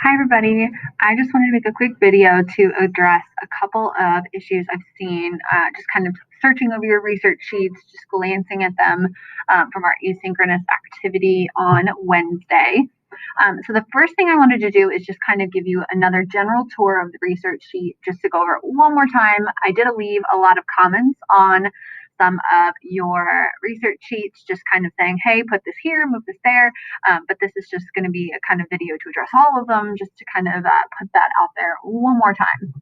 Hi, everybody. I just wanted to make a quick video to address a couple of issues I've seen, just kind of searching over your research sheets, just glancing at them from our asynchronous activity on Wednesday. So the first thing I wanted to do is just kind of give you another general tour of the research sheet, just to go over it one more time. I did leave a lot of comments on some of your research sheets, just kind of saying, hey, put this here, move this there. But this is just going to be a kind of video to address all of them, just to kind of put that out there one more time.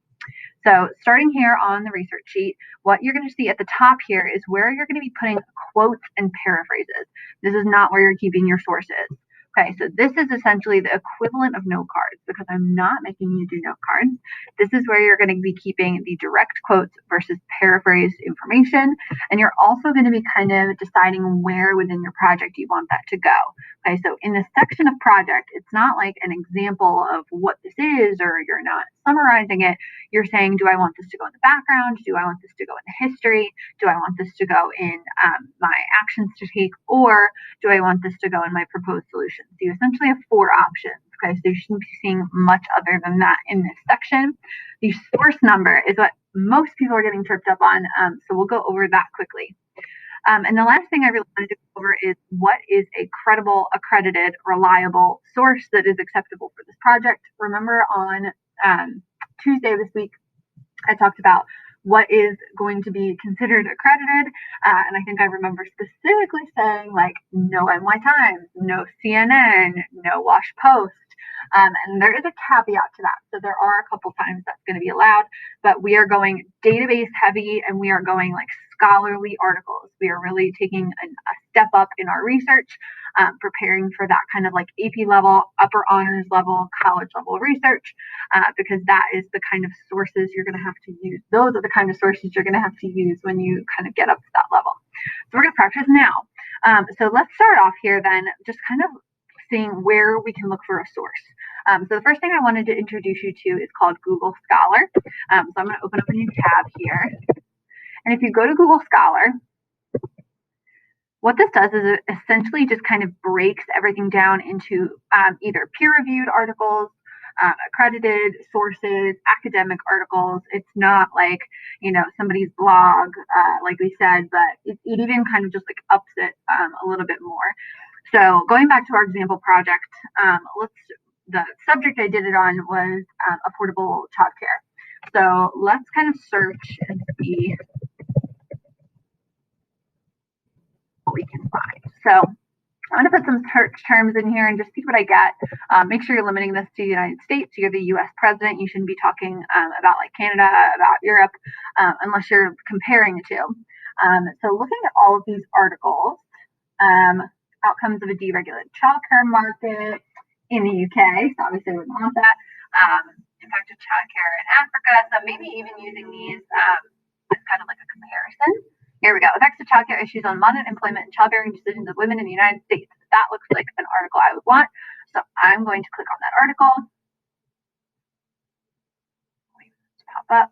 So starting here on the research sheet, what you're going to see at the top here is where you're going to be putting quotes and paraphrases. This is not where you're keeping your sources. Okay, so this is essentially the equivalent of note cards, because I'm not making you do note cards. This is where you're going to be keeping the direct quotes versus paraphrased information. And you're also going to be kind of deciding where within your project you want that to go. Okay, so in this section of project, it's not like an example of what this is, or you're not summarizing it. You're saying, do I want this to go in the background? Do I want this to go in the history? Do I want this to go in my actions to take? Or do I want this to go in my proposed solution? So you essentially have four options. Okay, so you shouldn't be seeing much other than that in this section. The source number is what most people are getting tripped up on. So we'll go over that quickly. And the last thing I really wanted to go over is what is a credible, accredited, reliable source that is acceptable for this project. Remember on Tuesday this week, I talked about what is going to be considered accredited. And I think I remember specifically saying, like, no NY Times, no CNN, no Wash Post. And there is a caveat to that. So there are a couple times that's going to be allowed, but we are going database heavy, and we are going like scholarly articles. We are really taking a step up in our research, preparing for that kind of like AP level, upper honors level, college level research, because that is the kind of sources you're going to have to use. Those are the kind of sources you're going to have to use when you kind of get up to that level. So we're going to practice now. So let's start off here then, just kind of seeing where we can look for a source. So the first thing I wanted to introduce you to is called Google Scholar. So I'm going to open up a new tab here. And if you go to Google Scholar, what this does is it essentially just kind of breaks everything down into either peer-reviewed articles, accredited sources, academic articles. It's not like, somebody's blog, like we said, but it even kind of just like ups it a little bit more. So going back to our example project, the subject I did it on was affordable childcare. So let's kind of search and see what we can find. So I'm going to put some search terms in here and just see what I get. Make sure you're limiting this to the United States. You're the US president. You shouldn't be talking about like Canada, about Europe, unless you're comparing the two. So looking at all of these articles, outcomes of a deregulated childcare market in the UK. So obviously we wouldn't want that. Impact of childcare in Africa. So maybe even using these as kind of like a comparison. Here we go. Effects of childcare issues on modern employment and childbearing decisions of women in the United States. That looks like an article I would want. So I'm going to click on that article. Pop up.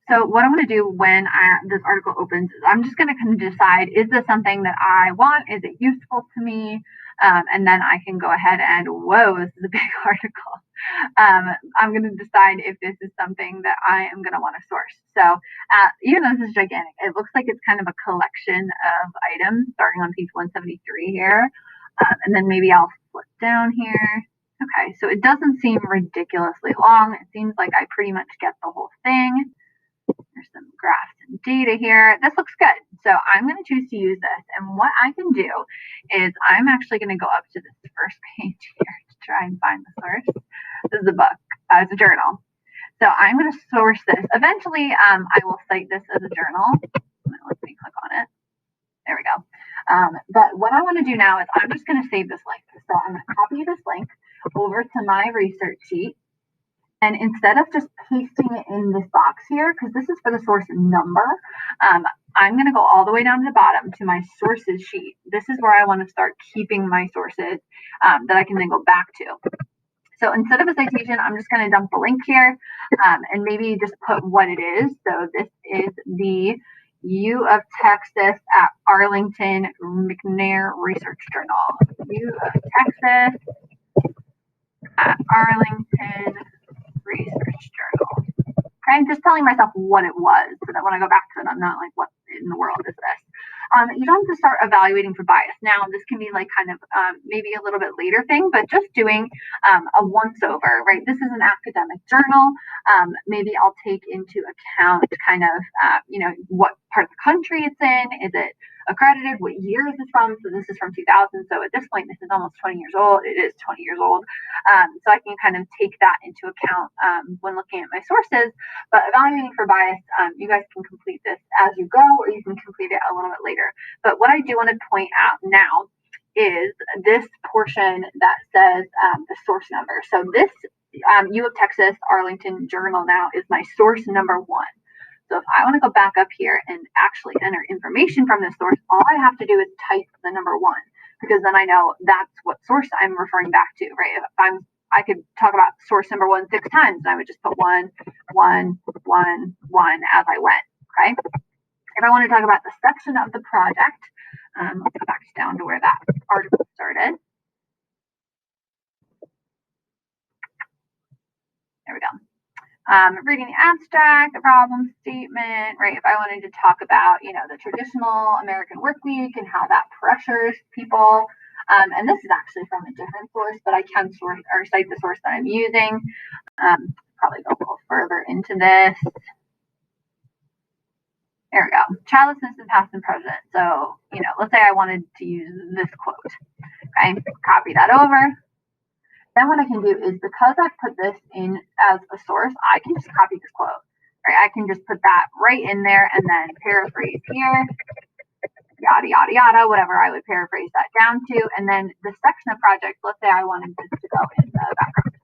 So what I'm going to do when this article opens is I'm just going to kind of decide, is this something that I want? Is it useful to me? And then I can go ahead and, whoa, this is a big article. I'm going to decide if this is something that I am going to want to source. So even though this is gigantic, it looks like it's kind of a collection of items starting on page 173 here. And then maybe I'll flip down here. Okay, so it doesn't seem ridiculously long. It seems like I pretty much get the whole thing. There's some graphs and data here. This looks good. So I'm going to choose to use this. And what I can do is I'm actually going to go up to this first page here to try and find the source. This is a book. It's a journal. So I'm going to source this. Eventually, I will cite this as a journal. Let me click on it. There we go. But what I want to do now is I'm just going to save this link. So I'm going to copy this link over to my research sheet. And instead of just pasting it in this box here, because this is for the source number, I'm going to go all the way down to the bottom to my sources sheet. This is where I want to start keeping my sources that I can then go back to. So instead of a citation, I'm just going to dump the link here and maybe just put what it is. So this is the U of Texas at Arlington McNair Research Journal. U of Texas Arlington Research Journal. Okay, I'm just telling myself what it was so that when I go back to it, I'm not like, what in the world is this? You don't have to start evaluating for bias. Now, this can be like kind of maybe a little bit later thing, but just doing a once over, right? This is an academic journal. Maybe I'll take into account kind of, what part of the country it's in. Is it accredited? What year is this from? So this is from 2000. So at this point, this is almost 20 years old. It is 20 years old. So I can kind of take that into account when looking at my sources. But evaluating for bias, you guys can complete this as you go, or you can complete it a little bit later. But what I do want to point out now is this portion that says the source number. So this U of Texas Arlington Journal now is my source number 1. So if I want to go back up here and actually enter information from this source, all I have to do is type the number 1, because then I know that's what source I'm referring back to, right? If I could talk about source number 1 6 times, and I would just put 1, 1, 1, 1 as I went, okay? If I want to talk about the section of the project, let's go back down to where that article started. There we go. Reading the abstract, the problem statement, right? If I wanted to talk about, the traditional American work week and how that pressures people, and this is actually from a different source, but I can cite the source that I'm using. Probably go a little further into this. There we go. Childlessness in past and present. So, let's say I wanted to use this quote. Okay, copy that over. Then what I can do is, because I've put this in as a source, I can just copy this quote. Right? I can just put that right in there and then paraphrase here, yada, yada, yada, whatever I would paraphrase that down to. And then the section of project, let's say I wanted this to go in the background.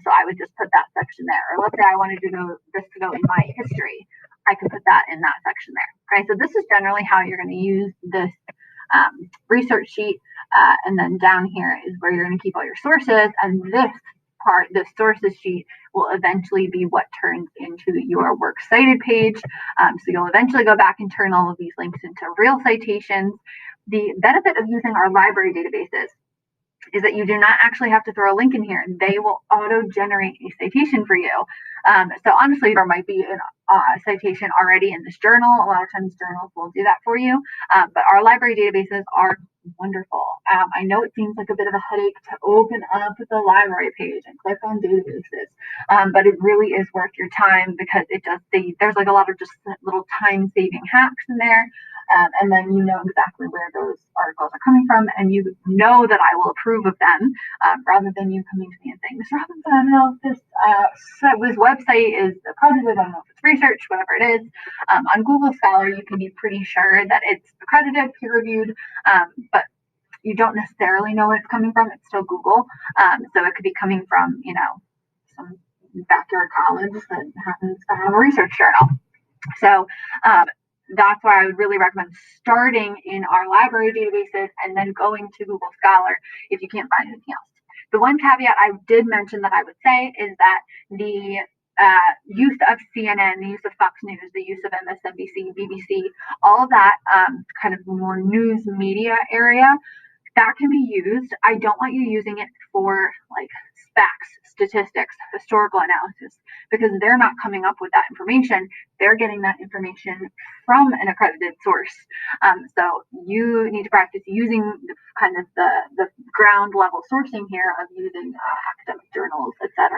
So I would just put that section there. Or let's say I wanted this to go in my history. I can put that in that section there. Okay, so this is generally how you're going to use this research sheet. And then down here is where you're going to keep all your sources. And this part, the sources sheet, will eventually be what turns into your works cited page. So you'll eventually go back and turn all of these links into real citations. The benefit of using our library databases is that you do not actually have to throw a link in here. They will auto-generate a citation for you. So honestly, there might be a citation already in this journal. A lot of times journals will do that for you. But our library databases are wonderful. I know it seems like a bit of a headache to open up the library page and click on databases, but it really is worth your time, because there's like a lot of just little time-saving hacks in there. And then you know exactly where those articles are coming from, and you know that I will approve of them, rather than you coming to me and saying, Ms. Robinson, I don't know if this website is accredited, I don't know if it's research, whatever it is. On Google Scholar, you can be pretty sure that it's accredited, peer-reviewed, but you don't necessarily know where it's coming from. It's still Google. So it could be coming from, some backyard college that happens to have a research journal. So that's why I would really recommend starting in our library databases and then going to Google Scholar if you can't find anything else. The one caveat I did mention that I would say is that the use of CNN, the use of Fox News, the use of MSNBC, BBC, all of that kind of more news media area, that can be used. I don't want you using it for like facts, statistics, historical analysis, because they're not coming up with that information. They're getting that information from an accredited source. So you need to practice using the ground level sourcing here of using academic journals, etc.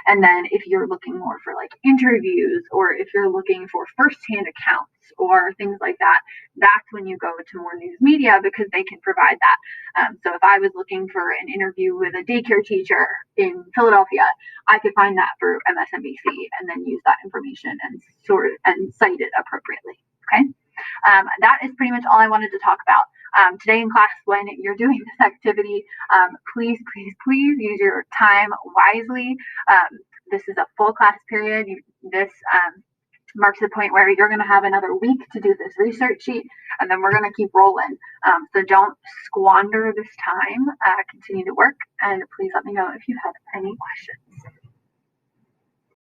And then if you're looking more for like interviews, or if you're looking for firsthand accounts or things like that, that's when you go to more news media, because they can provide that. So if I was looking for an interview with a daycare teacher in Philadelphia, I could find that through MSNBC and then use that information and cite it appropriately. Okay, that is pretty much all I wanted to talk about. Today in class, when you're doing this activity, please use your time wisely. This is a full class period. This marks the point where you're going to have another week to do this research sheet, and then we're going to keep rolling. So don't squander this time. Continue to work, and please let me know if you have any questions.